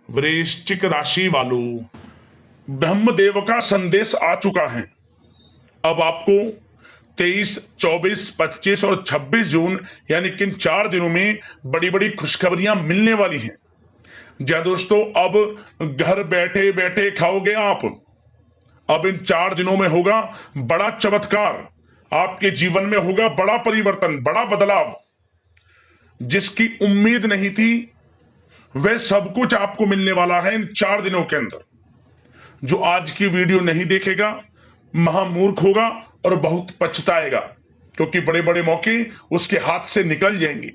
वृश्चिक राशि वालों, ब्रह्मदेव का संदेश आ चुका है। अब आपको 23, 24, 25 और 26 जून यानी कि इन 4 दिनों में बड़ी बड़ी खुशखबरियां मिलने वाली हैं। जी दोस्तों, अब घर बैठे बैठे खाओगे आप। अब इन 4 दिनों में होगा बड़ा चमत्कार, आपके जीवन में होगा बड़ा परिवर्तन, बड़ा बदलाव। जिसकी उम्मीद नहीं थी वह सब कुछ आपको मिलने वाला है इन 4 दिनों के अंदर। जो आज की वीडियो नहीं देखेगा महामूर्ख होगा और बहुत पछताएगा, क्योंकि बड़े बड़े मौके उसके हाथ से निकल जाएंगे।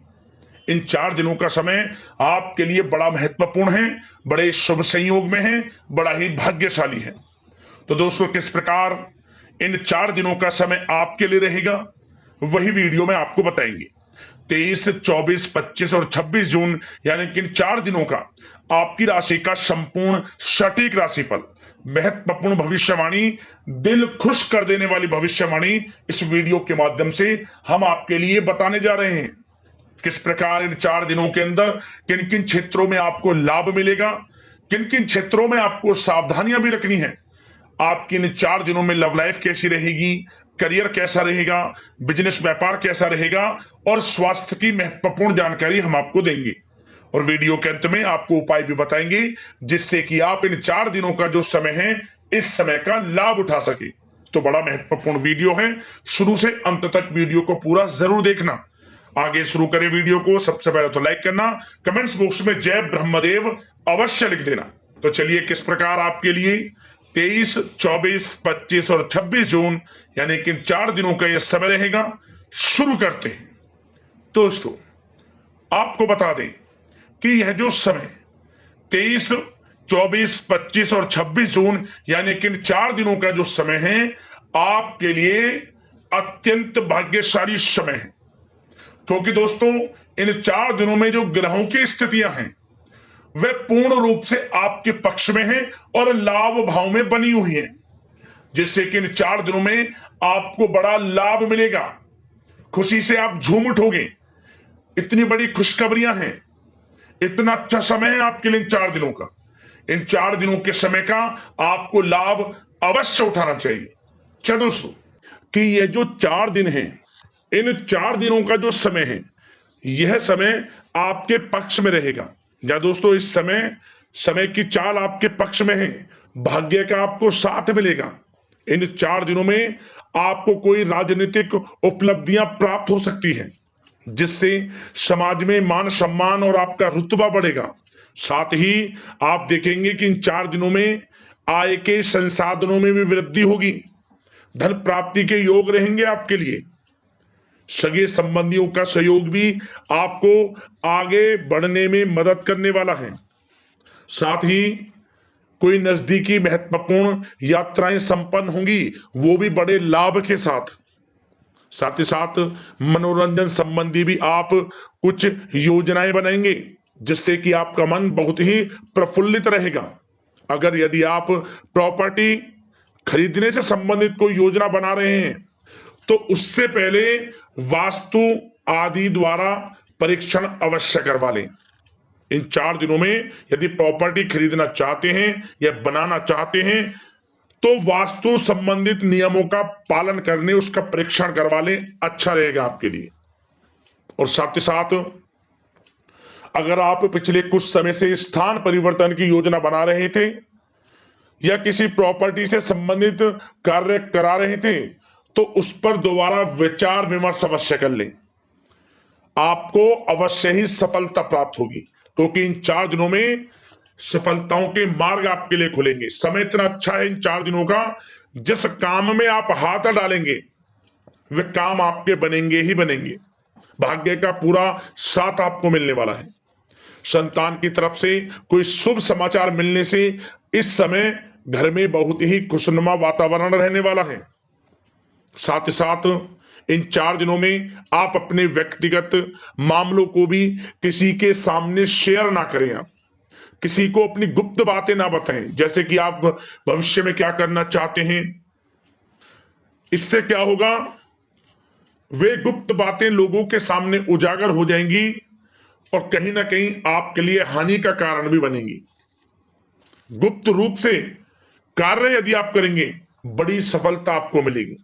इन 4 दिनों का समय आपके लिए बड़ा महत्वपूर्ण है, बड़े शुभ संयोग में है, बड़ा ही भाग्यशाली है। तो दोस्तों, किस प्रकार इन 4 दिनों का समय आपके लिए रहेगा वही वीडियो में आपको बताएंगे। 23, 24, 25 और 26 जून यानी कि इन 4 दिनों का आपकी राशि का संपूर्ण सटीक राशिफल, महत्वपूर्ण भविष्यवाणी, दिल खुश कर देने वाली भविष्यवाणी इस वीडियो के माध्यम से हम आपके लिए बताने जा रहे हैं। किस प्रकार इन 4 दिनों के अंदर किन किन क्षेत्रों में आपको लाभ मिलेगा, किन किन क्षेत्रों में आपको सावधानियां भी रखनी है। आपकी इन 4 दिनों में लव लाइफ कैसी रहेगी, करियर कैसा रहेगा, बिजनेस व्यापार कैसा रहेगा और स्वास्थ्य की महत्वपूर्ण जानकारी हम आपको देंगे। और वीडियो के अंत में आपको उपाय भी बताएंगे जिससे कि आप इन 4 दिनों का जो समय है इस समय का लाभ उठा सके। तो बड़ा महत्वपूर्ण वीडियो है, शुरू से अंत तक वीडियो को पूरा जरूर देखना। आगे शुरू करें वीडियो को। सबसे पहले तो लाइक करना, कमेंट्स बॉक्स में जय ब्रह्मदेव अवश्य लिख देना। तो चलिए, किस प्रकार आपके लिए 23, 24, 25 और 26 जून यानी कि 4 दिनों का यह समय रहेगा, शुरू करते हैं। दोस्तों, आपको बता दें कि यह जो समय 23, 24, 25 और 26 जून यानी कि इन 4 दिनों का जो समय है आपके लिए अत्यंत भाग्यशाली समय है। क्योंकि दोस्तों, इन 4 दिनों में जो ग्रहों की स्थितियां हैं वह पूर्ण रूप से आपके पक्ष में है और लाभ भाव में बनी हुई है, जिससे कि इन 4 दिनों में आपको बड़ा लाभ मिलेगा। खुशी से आप झूम उठोगे। इतनी बड़ी खुशखबरियां हैं, इतना अच्छा समय है आपके लिए इन 4 दिनों का। इन 4 दिनों के समय का आपको लाभ अवश्य उठाना चाहिए। क्या दोस्तों, कि यह जो 4 दिन हैं, इन 4 दिनों का जो समय है यह समय आपके पक्ष में रहेगा। या दोस्तों, इस समय की चाल आपके पक्ष में है, भाग्य का आपको साथ मिलेगा। इन 4 दिनों में आपको कोई राजनीतिक उपलब्धियां प्राप्त हो सकती हैं, जिससे समाज में मान सम्मान और आपका रुतबा बढ़ेगा। साथ ही आप देखेंगे कि इन 4 दिनों में आय के संसाधनों में भी वृद्धि होगी, धन प्राप्ति के योग रहेंगे आपके लिए। सगे संबंधियों का सहयोग भी आपको आगे बढ़ने में मदद करने वाला है। साथ ही कोई नजदीकी महत्वपूर्ण यात्राएं संपन्न होंगी, वो भी बड़े लाभ के साथ। साथ ही साथ मनोरंजन संबंधी भी आप कुछ योजनाएं बनाएंगे, जिससे कि आपका मन बहुत ही प्रफुल्लित रहेगा। अगर यदि आप प्रॉपर्टी खरीदने से संबंधित कोई योजना बना रहे हैं तो उससे पहले वास्तु आदि द्वारा परीक्षण अवश्य करवा लें। इन 4 दिनों में यदि प्रॉपर्टी खरीदना चाहते हैं या बनाना चाहते हैं तो वास्तु संबंधित नियमों का पालन करने उसका परीक्षण करवा लें, अच्छा रहेगा आपके लिए। और साथ ही साथ अगर आप पिछले कुछ समय से स्थान परिवर्तन की योजना बना रहे थे या किसी प्रॉपर्टी से संबंधित कार्य करा रहे थे तो उस पर दोबारा विचार विमर्श अवश्य कर लें, आपको अवश्य ही सफलता प्राप्त होगी। क्योंकि इन 4 दिनों में सफलताओं के मार्ग आपके लिए खुलेंगे। समय इतना अच्छा है इन 4 दिनों का, जिस काम में आप हाथ डालेंगे वे काम आपके बनेंगे ही बनेंगे। भाग्य का पूरा साथ आपको मिलने वाला है। संतान की तरफ से कोई शुभ समाचार मिलने से इस समय घर में बहुत ही खुशनुमा वातावरण रहने वाला है। साथ ही साथ इन 4 दिनों में आप अपने व्यक्तिगत मामलों को भी किसी के सामने शेयर ना करें। आप किसी को अपनी गुप्त बातें ना बताएं, जैसे कि आप भविष्य में क्या करना चाहते हैं। इससे क्या होगा, वे गुप्त बातें लोगों के सामने उजागर हो जाएंगी और कहीं ना कहीं आपके लिए हानि का कारण भी बनेंगी। गुप्त रूप से कार्य यदि आप करेंगे, बड़ी सफलता आपको मिलेगी।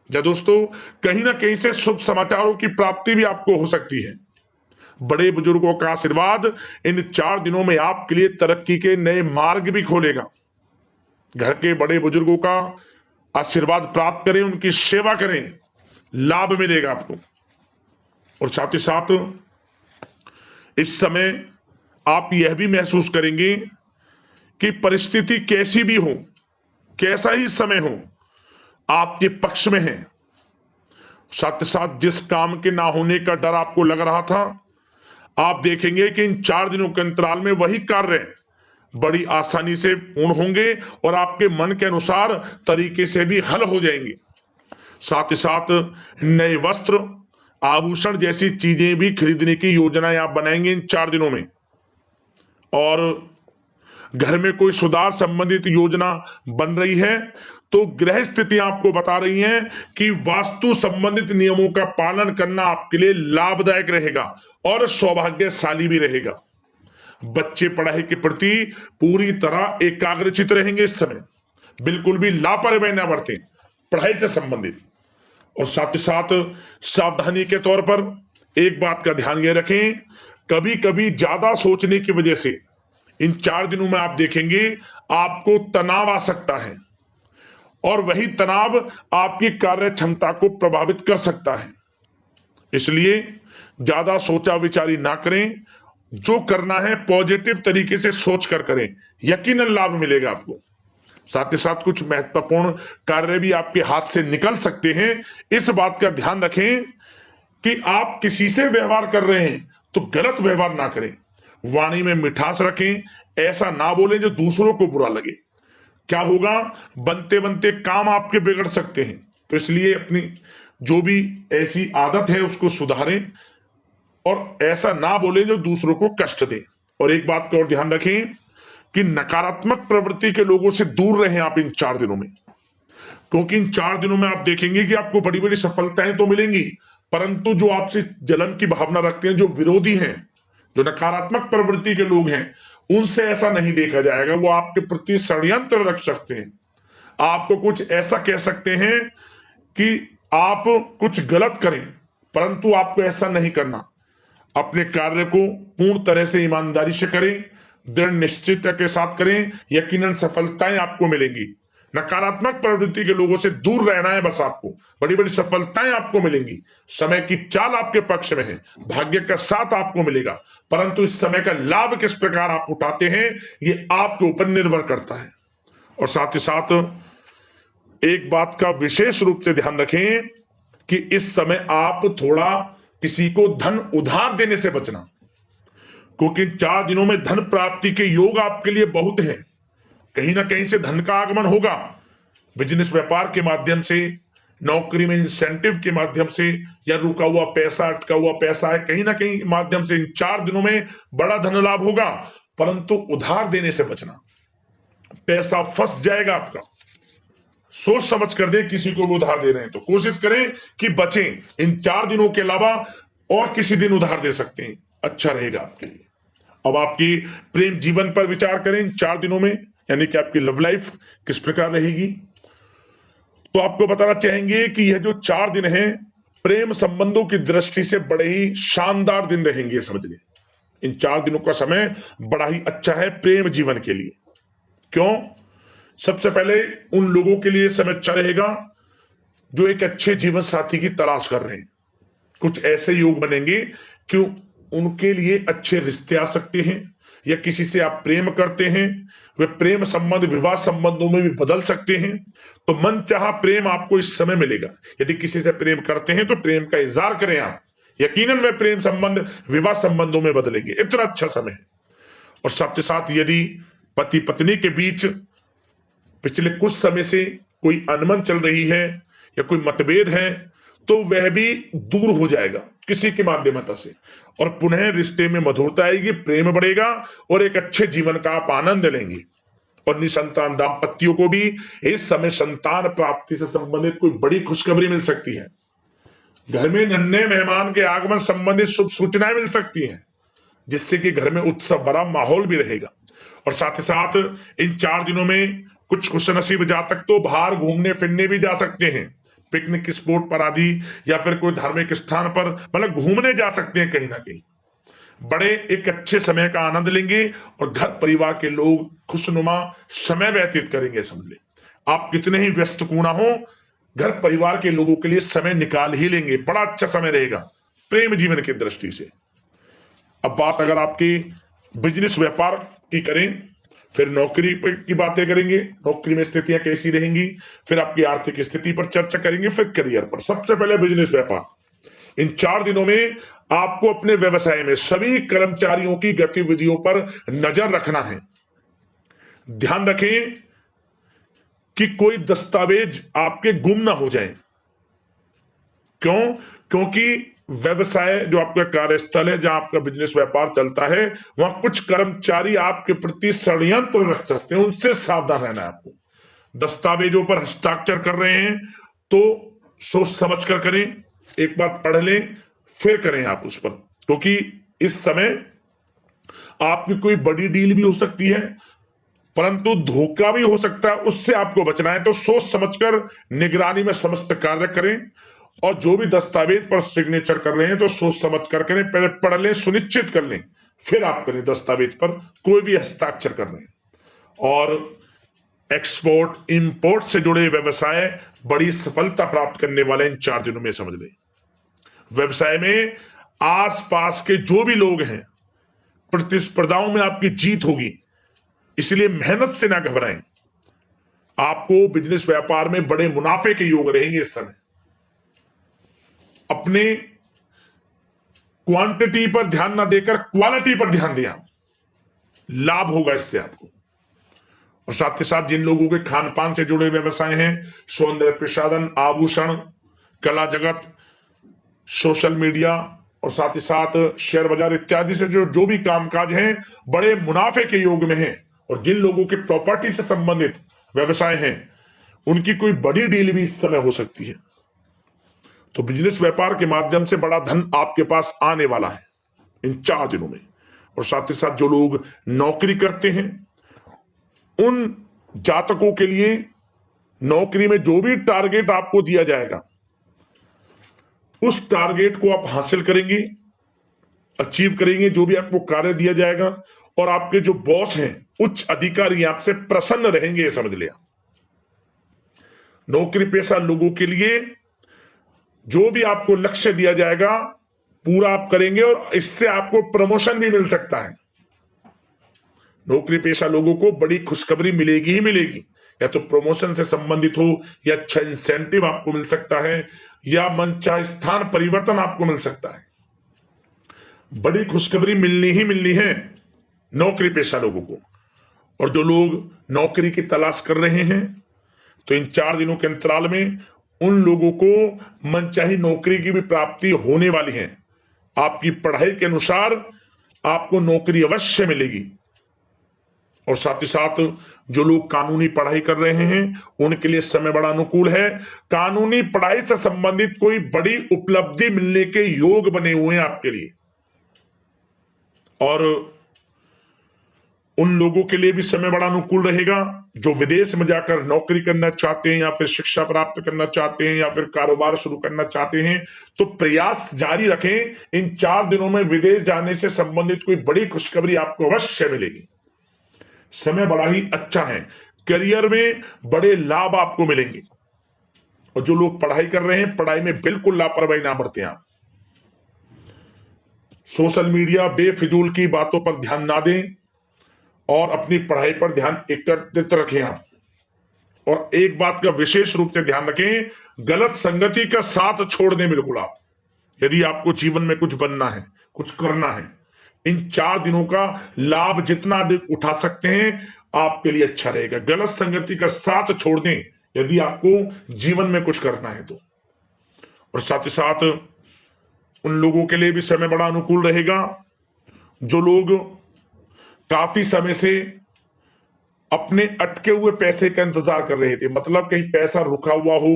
या दोस्तों, कहीं ना कहीं से शुभ समाचारों की प्राप्ति भी आपको हो सकती है। बड़े बुजुर्गों का आशीर्वाद इन 4 दिनों में आपके लिए तरक्की के नए मार्ग भी खोलेगा। घर के बड़े बुजुर्गों का आशीर्वाद प्राप्त करें, उनकी सेवा करें, लाभ मिलेगा आपको। और साथ ही साथ इस समय आप यह भी महसूस करेंगे कि परिस्थिति कैसी भी हो, कैसा ही समय हो, आपके पक्ष में है। साथ ही साथ जिस काम के ना होने का डर आपको लग रहा था, आप देखेंगे कि इन 4 दिनों के अंतराल में वही कार्य बड़ी आसानी से पूर्ण होंगे और आपके मन के अनुसार तरीके से भी हल हो जाएंगे। साथ ही साथ नए वस्त्र, आभूषण जैसी चीजें भी खरीदने की योजनाएं आप बनाएंगे इन 4 दिनों में। और घर में कोई सुधार संबंधित योजना बन रही है तो ग्रह स्थितियां आपको बता रही हैं कि वास्तु संबंधित नियमों का पालन करना आपके लिए लाभदायक रहेगा और सौभाग्यशाली भी रहेगा। बच्चे पढ़ाई के प्रति पूरी तरह एकाग्रचित रहेंगे इस समय, बिल्कुल भी लापरवाही न बरतें पढ़ाई से संबंधित। और साथ ही साथ सावधानी के तौर पर एक बात का ध्यान ये रखें, कभी कभी ज्यादा सोचने की वजह से इन 4 दिनों में आप देखेंगे आपको तनाव आ सकता है और वही तनाव आपकी कार्य क्षमता को प्रभावित कर सकता है। इसलिए ज्यादा सोचा विचारी ना करें, जो करना है पॉजिटिव तरीके से सोच कर करें, यकीनन लाभ मिलेगा आपको। साथ ही साथ कुछ महत्वपूर्ण कार्य भी आपके हाथ से निकल सकते हैं। इस बात का ध्यान रखें कि आप किसी से व्यवहार कर रहे हैं तो गलत व्यवहार ना करें, वाणी में मिठास रखें, ऐसा ना बोलें जो दूसरों को बुरा लगे। क्या होगा, बनते बनते काम आपके बिगड़ सकते हैं। तो इसलिए अपनी जो भी ऐसी आदत है उसको सुधारें और ऐसा ना बोलें जो दूसरों को कष्ट दे। और एक बात का और ध्यान रखें कि नकारात्मक प्रवृत्ति के लोगों से दूर रहें आप इन 4 दिनों में, क्योंकि इन 4 दिनों में आप देखेंगे कि आपको बड़ी बड़ी सफलताएं तो मिलेंगी, परंतु जो आपसे जलन की भावना रखते हैं, जो विरोधी हैं, जो नकारात्मक प्रवृत्ति के लोग हैं, उनसे ऐसा नहीं देखा जाएगा। वो आपके प्रति षड्यंत्र रख सकते हैं, आपको कुछ ऐसा कह सकते हैं कि आप कुछ गलत करें, परंतु आपको ऐसा नहीं करना। अपने कार्य को पूर्ण तरह से ईमानदारी से करें, दृढ़ निश्चितता के साथ करें, यकीनन सफलताएं आपको मिलेंगी। नकारात्मक प्रवृत्ति के लोगों से दूर रहना है बस, आपको बड़ी बड़ी सफलताएं आपको मिलेंगी। समय की चाल आपके पक्ष में है, भाग्य का साथ आपको मिलेगा, परंतु इस समय का लाभ किस प्रकार आप उठाते हैं ये आपके ऊपर निर्भर करता है। और साथ ही साथ एक बात का विशेष रूप से ध्यान रखें कि इस समय आप थोड़ा किसी को धन उधार देने से बचना, क्योंकि 4 दिनों में धन प्राप्ति के योग आपके लिए बहुत हैं। कहीं ना कहीं से धन का आगमन होगा, बिजनेस व्यापार के माध्यम से, नौकरी में इंसेंटिव के माध्यम से, या रुका हुआ पैसा, अटका हुआ पैसा है, कहीं ना कहीं माध्यम से इन 4 दिनों में बड़ा धन लाभ होगा। परंतु उधार देने से बचना, पैसा फंस जाएगा आपका। सोच समझ कर दें, किसी को भी उधार दे रहे हैं तो कोशिश करें कि बचें। इन 4 दिनों के अलावा और किसी दिन उधार दे सकते हैं, अच्छा रहेगा आपके लिए। अब आपकी प्रेम जीवन पर विचार करें इन 4 दिनों में, यानी कि आपकी लव लाइफ किस प्रकार रहेगी। तो आपको बताना चाहेंगे कि यह जो 4 दिन हैं प्रेम संबंधों की दृष्टि से बड़े ही शानदार दिन रहेंगे, समझिए। इन 4 दिनों का समय बड़ा ही अच्छा है प्रेम जीवन के लिए। क्यों? सबसे पहले उन लोगों के लिए समय अच्छा रहेगा जो एक अच्छे जीवन साथी की तलाश कर रहे हैं। कुछ ऐसे योग बनेंगे कि उनके लिए अच्छे रिश्ते आ सकते हैं, या किसी से आप प्रेम करते हैं, वे प्रेम संबंध विवाह संबंधों में भी बदल सकते हैं। तो मन चाहा प्रेम आपको इस समय मिलेगा। यदि किसी से प्रेम करते हैं तो प्रेम का इजहार करें आप, यकीनन वे प्रेम संबंध विवाह संबंधों में बदलेंगे। इतना अच्छा समय है। और साथ ही साथ यदि पति पत्नी के बीच पिछले कुछ समय से कोई अनबन चल रही है या कोई मतभेद है तो वह भी दूर हो जाएगा किसी के माध्यमता से, और पुनः रिश्ते में मधुरता आएगी, प्रेम बढ़ेगा और एक अच्छे जीवन का आप आनंद लेंगे। और निसंतान दाम्पत्यों को भी इस समय संतान प्राप्ति से संबंधित कोई बड़ी खुशखबरी मिल सकती है। घर में नन्हे मेहमान के आगमन संबंधित शुभ सूचनाएं मिल सकती हैं, जिससे कि घर में उत्सव भरा माहौल भी रहेगा। और साथ ही साथ इन 4 दिनों में कुछ खुशनसीब जातक तो बाहर घूमने फिरने भी जा सकते हैं, पिकनिक स्पॉट पर आदि, या फिर कोई धार्मिक स्थान पर मतलब घूमने जा सकते हैं कहीं ना कहीं। बड़े एक अच्छे समय का आनंद लेंगे और घर परिवार के लोग खुशनुमा समय व्यतीत करेंगे। समझ ले, आप कितने ही व्यस्त क्यों ना हो, घर परिवार के लोगों के लिए समय निकाल ही लेंगे। बड़ा अच्छा समय रहेगा प्रेम जीवन की दृष्टि से। अब बात अगर आपकी बिजनेस व्यापार की करें, फिर नौकरी की बातें करेंगे, नौकरी में स्थितियां कैसी रहेंगी, फिर आपकी आर्थिक स्थिति पर चर्चा करेंगे, फिर करियर पर। सबसे पहले बिजनेस व्यापार। इन 4 दिनों में आपको अपने व्यवसाय में सभी कर्मचारियों की गतिविधियों पर नजर रखना है। ध्यान रखें कि कोई दस्तावेज आपके गुम ना हो जाए। क्यों? क्योंकि व्यवसाय जो आपका कार्यस्थल है, जहां आपका बिजनेस व्यापार चलता है, वहां कुछ कर्मचारी आपके प्रति षड्यंत्र रख सकते हैं, उनसे सावधान रहना है आपको। दस्तावेजों पर हस्ताक्षर कर रहे हैं तो सोच समझ कर करें, एक बार पढ़ लें फिर करें आप उस पर, क्योंकि इस समय आपकी कोई बड़ी डील भी हो सकती है, परंतु धोखा भी हो सकता है, उससे आपको बचना है। तो सोच समझकर निगरानी में समस्त कार्य करें, और जो भी दस्तावेज पर सिग्नेचर कर रहे हैं तो सोच समझ कर करें, पहले पढ़ लें, सुनिश्चित कर लें, फिर आप करें दस्तावेज पर कोई भी हस्ताक्षर कर रहे हैं। और एक्सपोर्ट इंपोर्ट से जुड़े व्यवसाय बड़ी सफलता प्राप्त करने वाले इन 4 दिनों में। समझ लें, व्यवसाय में आसपास के जो भी लोग हैं, प्रतिस्पर्धाओं में आपकी जीत होगी, इसलिए मेहनत से ना घबराएं। आपको बिजनेस व्यापार में बड़े मुनाफे के योग रहेंगे इस समय। अपने क्वांटिटी पर ध्यान ना देकर क्वालिटी पर ध्यान दिया, लाभ होगा इससे आपको। और साथ ही साथ जिन लोगों के खान पान से जुड़े व्यवसाय हैं, सौंदर्य प्रसाधन, आभूषण, कला जगत, सोशल मीडिया और साथ ही साथ शेयर बाजार इत्यादि से जो भी कामकाज हैं, बड़े मुनाफे के योग में हैं। और जिन लोगों के प्रॉपर्टी से संबंधित व्यवसाय हैं, उनकी कोई बड़ी डील भी इस समय हो सकती है। तो बिजनेस व्यापार के माध्यम से बड़ा धन आपके पास आने वाला है इन 4 दिनों में। और साथ ही साथ जो लोग नौकरी करते हैं, उन जातकों के लिए नौकरी में जो भी टारगेट आपको दिया जाएगा, उस टारगेट को आप हासिल करेंगे, अचीव करेंगे, जो भी आपको कार्य दिया जाएगा। और आपके जो बॉस हैं, उच्च अधिकारी, आपसे प्रसन्न रहेंगे, ये समझ लिया। नौकरी पेशा लोगों के लिए जो भी आपको लक्ष्य दिया जाएगा, पूरा आप करेंगे और इससे आपको प्रमोशन भी मिल सकता है। नौकरी पेशा लोगों को बड़ी खुशखबरी मिलेगी ही मिलेगी, या तो प्रमोशन से संबंधित हो, या अच्छा इंसेंटिव आपको मिल सकता है, या मनचाहे स्थान परिवर्तन आपको मिल सकता है। बड़ी खुशखबरी मिलनी ही मिलनी है नौकरी पेशा लोगों को। और जो लोग नौकरी की तलाश कर रहे हैं, तो इन 4 दिनों के अंतराल में उन लोगों को मनचाही नौकरी की भी प्राप्ति होने वाली है। आपकी पढ़ाई के अनुसार आपको नौकरी अवश्य मिलेगी। और साथ ही साथ जो लोग कानूनी पढ़ाई कर रहे हैं, उनके लिए समय बड़ा अनुकूल है। कानूनी पढ़ाई से संबंधित कोई बड़ी उपलब्धि मिलने के योग बने हुए हैं आपके लिए। और उन लोगों के लिए भी समय बड़ा अनुकूल रहेगा जो विदेश में जाकर नौकरी करना चाहते हैं, या फिर शिक्षा प्राप्त करना चाहते हैं, या फिर कारोबार शुरू करना चाहते हैं। तो प्रयास जारी रखें। इन 4 दिनों में विदेश जाने से संबंधित कोई बड़ी खुशखबरी आपको अवश्य मिलेगी। समय बड़ा ही अच्छा है, करियर में बड़े लाभ आपको मिलेंगे। और जो लोग पढ़ाई कर रहे हैं, पढ़ाई में बिल्कुल लापरवाही ना बरतें आप। सोशल मीडिया बेफिजूल की बातों पर ध्यान ना दें और अपनी पढ़ाई पर ध्यान एकत्रित रखें आप। और एक बात का विशेष रूप से ध्यान रखें, गलत संगति का साथ छोड़ दें बिल्कुल आप, यदि आपको जीवन में कुछ बनना है, कुछ करना है। इन 4 दिनों का लाभ जितना अधिक उठा सकते हैं, आपके लिए अच्छा रहेगा। गलत संगति का साथ छोड़ दें यदि आपको जीवन में कुछ करना है तो। और साथ ही साथ उन लोगों के लिए भी समय बड़ा अनुकूल रहेगा जो लोग काफी समय से अपने अटके हुए पैसे का इंतजार कर रहे थे। मतलब कहीं पैसा रुका हुआ हो,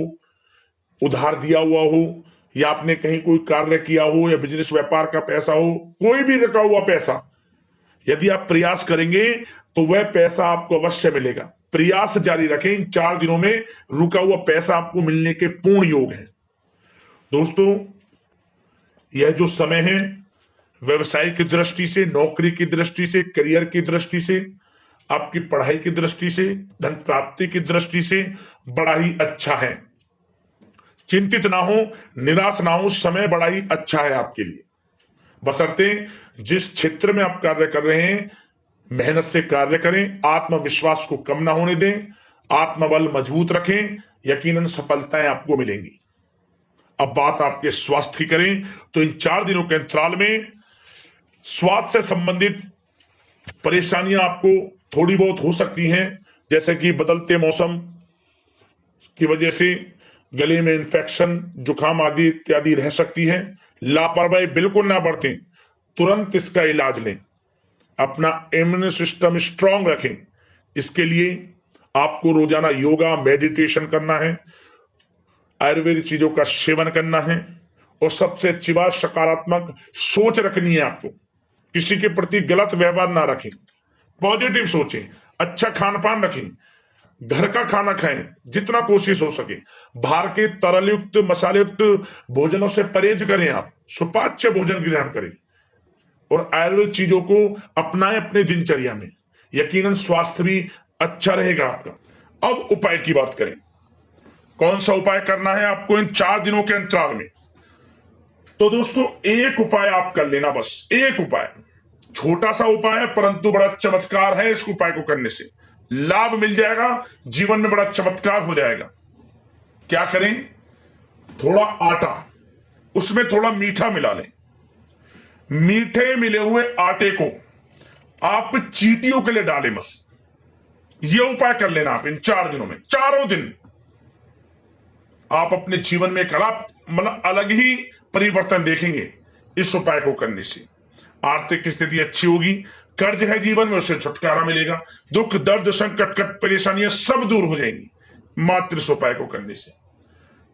उधार दिया हुआ हो, या आपने कहीं कोई कार्य किया हो, या बिजनेस व्यापार का पैसा हो, कोई भी रुका हुआ पैसा, यदि आप प्रयास करेंगे तो वह पैसा आपको अवश्य मिलेगा। प्रयास जारी रखें, इन 4 दिनों में रुका हुआ पैसा आपको मिलने के पूर्ण योग है। दोस्तों, यह जो समय है व्यवसाय की दृष्टि से, नौकरी की दृष्टि से, करियर की दृष्टि से, आपकी पढ़ाई की दृष्टि से, धन प्राप्ति की दृष्टि से बड़ा ही अच्छा है। चिंतित ना हो, निराश ना हो, समय बड़ा ही अच्छा है आपके लिए। बशर्ते जिस क्षेत्र में आप कार्य कर रहे हैं मेहनत से कार्य करें, आत्मविश्वास को कम ना होने दें, आत्मबल मजबूत रखें, यकीनन सफलताएं आपको मिलेंगी। अब बात आपके स्वास्थ्य की करें तो इन 4 दिनों के अंतराल में स्वास्थ्य से संबंधित परेशानियां आपको थोड़ी बहुत हो सकती हैं, जैसे कि बदलते मौसम की वजह से गले में इंफेक्शन, जुकाम आदि इत्यादि रह सकती है। लापरवाही बिल्कुल ना बरतें, तुरंत इसका इलाज लें, अपना इम्यून सिस्टम स्ट्रांग रखें। इसके लिए आपको रोजाना योगा, मेडिटेशन करना है, आयुर्वेदिक चीजों का सेवन करना है, और सबसे अच्छी बात सकारात्मक सोच रखनी है आपको। किसी के प्रति गलत व्यवहार ना रखें, पॉजिटिव सोचें, अच्छा खान पान रखें, घर का खाना खाएं जितना कोशिश हो सके, बाहर के तरल युक्त मसाले युक्त भोजनों से परहेज करें, आप सुपाच्य भोजन ग्रहण करें और आयुर्वेद चीजों को अपनाएं अपने दिनचर्या में, यकीनन स्वास्थ्य भी अच्छा रहेगा आपका। अब उपाय की बात करें, कौन सा उपाय करना है आपको इन 4 दिनों के अंतराल में? तो दोस्तों, एक उपाय आप कर लेना, बस एक उपाय, छोटा सा उपाय है परंतु बड़ा चमत्कार है। इस उपाय को करने से लाभ मिल जाएगा, जीवन में बड़ा चमत्कार हो जाएगा। क्या करें? थोड़ा आटा, उसमें थोड़ा मीठा मिला लें। मीठे मिले हुए आटे को आप चींटियों के लिए डालें, बस ये उपाय कर लेना आप इन 4 दिनों में। चारों दिन आप अपने जीवन में एक अलग ही परिवर्तन देखेंगे इस उपाय को करने से। आर्थिक स्थिति अच्छी होगी, कर्ज है जीवन में उससे छुटकारा मिलेगा, दुख दर्द संकट परेशानियां सब दूर हो जाएंगी मात्र इस उपाय को करने से।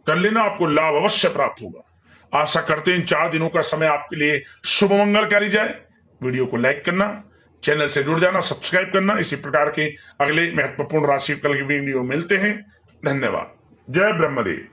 कर लेना, आपको लाभ अवश्य प्राप्त होगा। आशा करते हैं इन 4 दिनों का समय आपके लिए शुभ मंगलकारी जाए। वीडियो को लाइक करना, चैनल से जुड़ जाना, सब्सक्राइब करना। इसी प्रकार के अगले महत्वपूर्ण राशिफल की वीडियो मिलते हैं। धन्यवाद। जय ब्रह्मदेव।